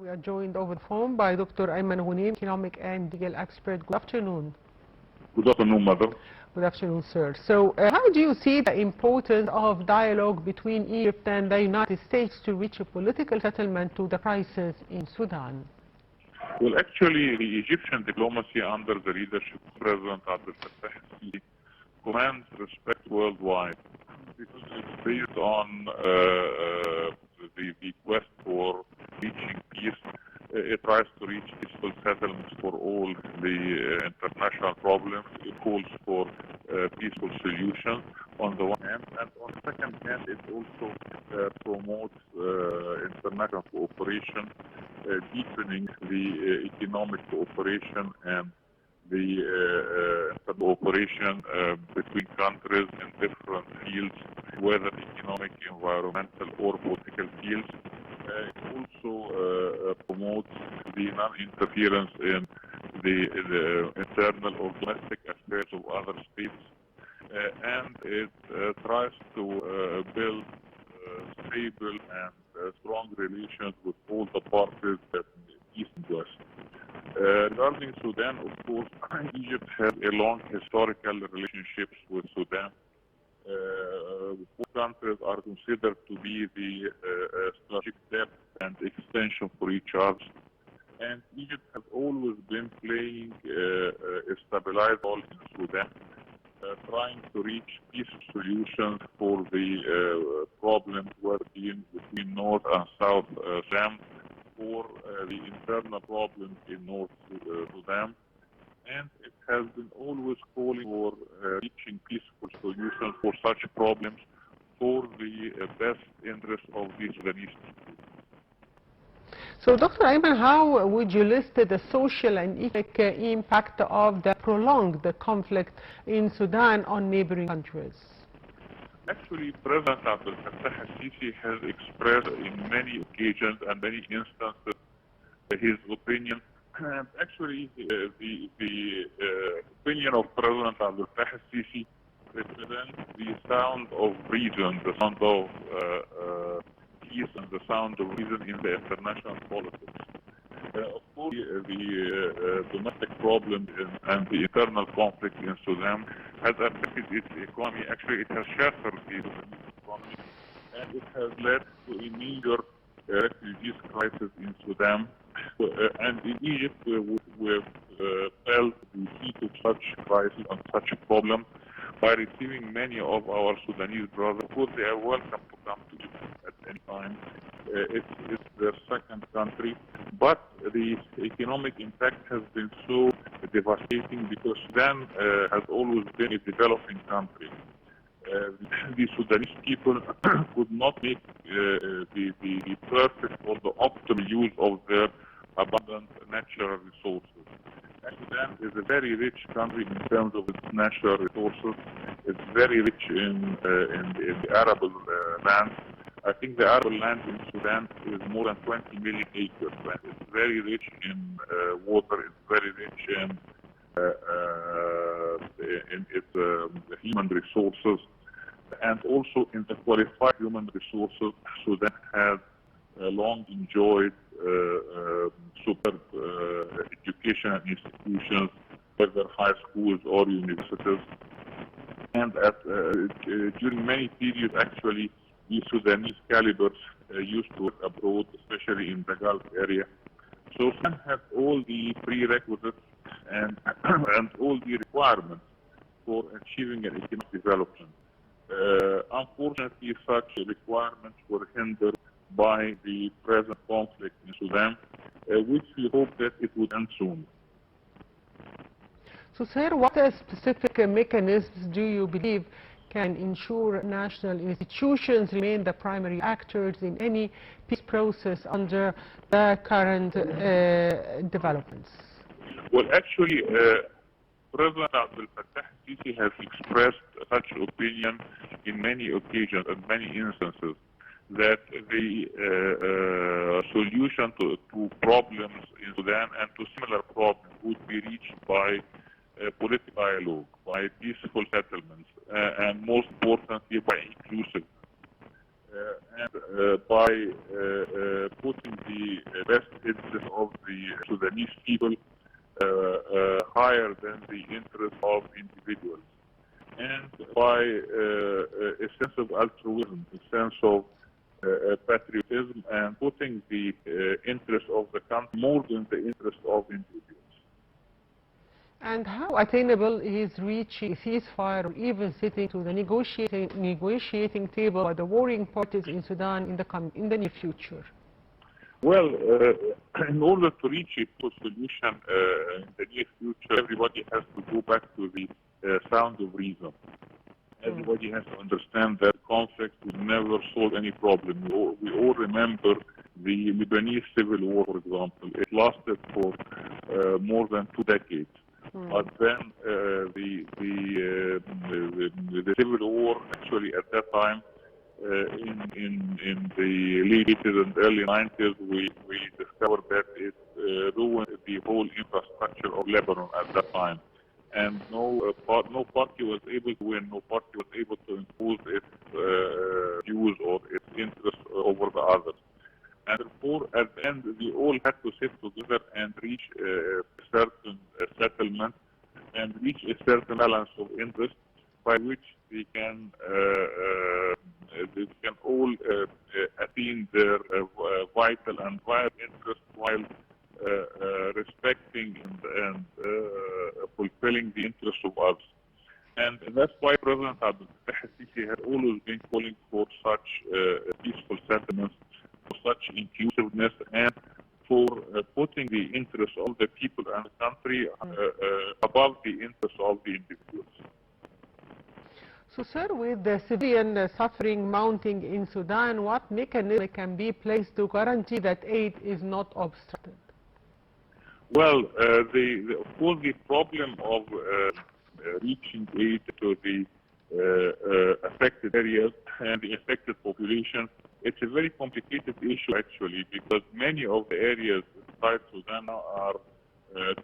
We are joined over the phone by Dr. Ayman Ghoneim, economic and legal expert. Good afternoon. Good afternoon, madam. Good afternoon, sir. So, how do you see the importance of dialogue between Egypt and the United States to reach a political settlement to the crisis in Sudan? Well, actually, the Egyptian diplomacy under the leadership of President Abdel Fattah al-Sisi commands respect worldwide because it's based on the quest for reaching peace. It tries to reach peaceful settlements for all the international problems. It calls for peaceful solutions on the one hand, and on the second hand, it also promotes international cooperation, deepening the economic cooperation and the cooperation between countries in different fields, whether economic, environmental, or political fields. It also promotes the non-interference in the internal or domestic affairs of other states, and it tries to build stable and strong relations with all the parties in East and West. Regarding Sudan, of course, Egypt has a long historical relationships with Sudan. Both countries are considered to be the strategic depth and extension for each other. And Egypt has always been playing a stabilized role in Sudan, trying to reach peaceful solutions for the problems between North and South Sudan, or the internal problems in North Sudan. And it has been always calling for reaching peaceful solutions for such problems for the best interest of the Sudanese people. So, Dr. Ayman, how would you list the social and economic impact of the prolonged conflict in Sudan on neighboring countries? Actually, President Abdel Fattah al-Sisi has expressed in many occasions and many instances his opinion. And actually, the opinion of President Abdel Fattah al-Sisi represents the sound of reason, the sound of peace, and the sound of reason in the international politics. Of course, the domestic problem and the internal conflict in Sudan has affected its economy. Actually, it has shattered the economy, and it has led to a major refugees crisis in Sudan. And in Egypt, we've felt the heat of such crisis and such a problem by receiving many of our Sudanese brothers. Of course, they are welcome to come to Egypt at any time. It's their second country, but the economic impact has been so devastating because Sudan has always been a developing country. The Sudanese people could not make the perfect or the optimal use of their abundant natural resources. And Sudan is a very rich country in terms of its natural resources. It's very rich in the arable land. I think the arable land in Sudan is more than 20 million acres. It's very rich in water. It's very rich in its human resources, and also in the qualified human resources. Sudan has long enjoyed superb education institutions, whether high schools or universities. And during many periods, actually, the Sudanese calibers used to work abroad, especially in the Gulf area. So Sudan has all the prerequisites and all the requirements for achieving an economic development. Unfortunately, such requirements were hindered by the present conflict in Sudan, which we hope that it would end soon. So, sir, what specific mechanisms do you believe can ensure national institutions remain the primary actors in any peace process under the current developments? Well, actually, President Abdel Fattah al-Sisi has expressed such opinion in many occasions and many instances, that the solution to problems in Sudan and to similar problems would be reached by political dialogue, by peaceful settlements, and most importantly by inclusiveness. and by putting the best interest of the Sudanese people higher than the interest of individuals, and by a sense of altruism, a sense of patriotism, and putting the interest of the country more than the interest of individuals. And how attainable is reaching a ceasefire or even sitting to the negotiating table by the warring parties in Sudan in the near future? Well, in order to reach a solution in the near future, everybody has to go back to the sound of reason. Everybody has to understand that conflict will never solve any problem. We all remember the Lebanese civil war, for example. It lasted for more than 2 decades. But then the civil war, actually at that time, in the late 80s and early 90s, we discovered that it ruined the whole infrastructure of Lebanon at that time. And no party was able to win, no party was able to impose its views or its interests over the others. And therefore, at the end, we all had to sit together and reach a certain settlement and reach a certain balance of interest by which they can all attain their vital and viable interests while respecting and fulfilling the interests of others. And that's why President Abdel Fattah al-Sisi had always been calling for such peaceful settlements, for such inclusiveness, and for putting the interests of the people and the country above the interests of the individuals. So, sir, with the civilian suffering mounting in Sudan, what mechanism can be placed to guarantee that aid is not obstructed? Well, of course, the problem of reaching aid to the affected areas and the affected population, it's a very complicated issue actually, because many of the areas inside Sudan are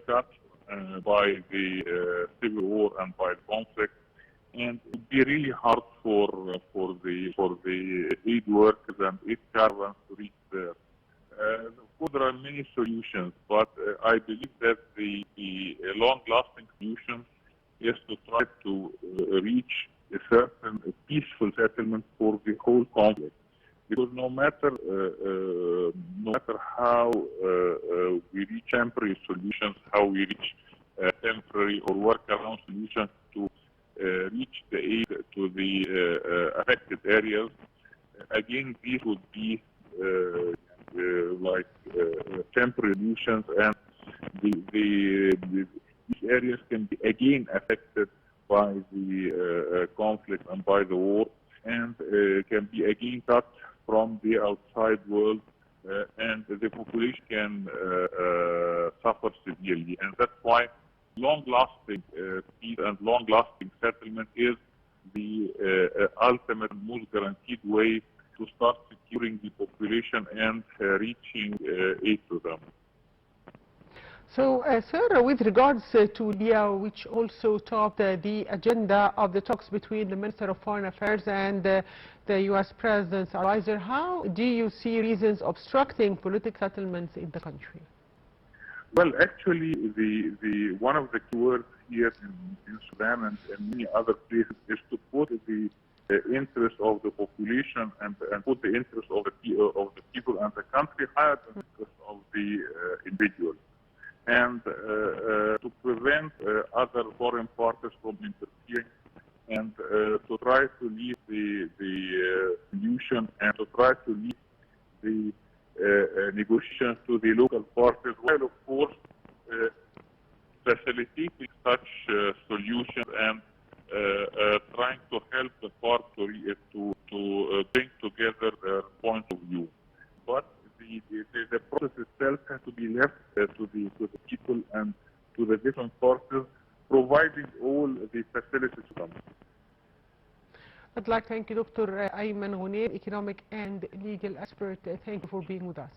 cut by the civil war and by conflict, and it would be really hard for the aid workers and aid caravans to reach there. Of course, there are many solutions, but I believe that the long-lasting solution is to try to reach a certain peaceful settlement for the whole conflict. Because no matter how we reach temporary solutions, how we reach temporary or workaround solutions to reach the aid to the affected areas, again, these would be temporary solutions, and these areas can be again affected by the conflict and by the war, and can be again cut from the outside world, and the population can suffer severely. And that's why long-lasting peace and long-lasting settlement is the ultimate and most guaranteed way to start securing the population and reaching aid to them. So, sir, with regards to Libya, which also topped the agenda of the talks between the Minister of Foreign Affairs and the U.S. President's advisor, how do you see reasons obstructing political settlements in the country? Well, actually, one of the key words here in Sudan and many other places is to put the interest of the population and put the interest of the people and the country higher than the interest of the individual, and to prevent other foreign parties from interfering, and to try to lead the solution and to try to lead the negotiations to the local parties, while of course facilitating such solutions and trying to help the parties to bring together their point of view. But the process itself has to be left to the people and to the different parties, providing all the facilities to them. I'd like to thank you, Dr. Ayman Ghoneim, economic and legal expert. Thank you for being with us.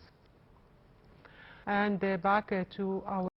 And back to our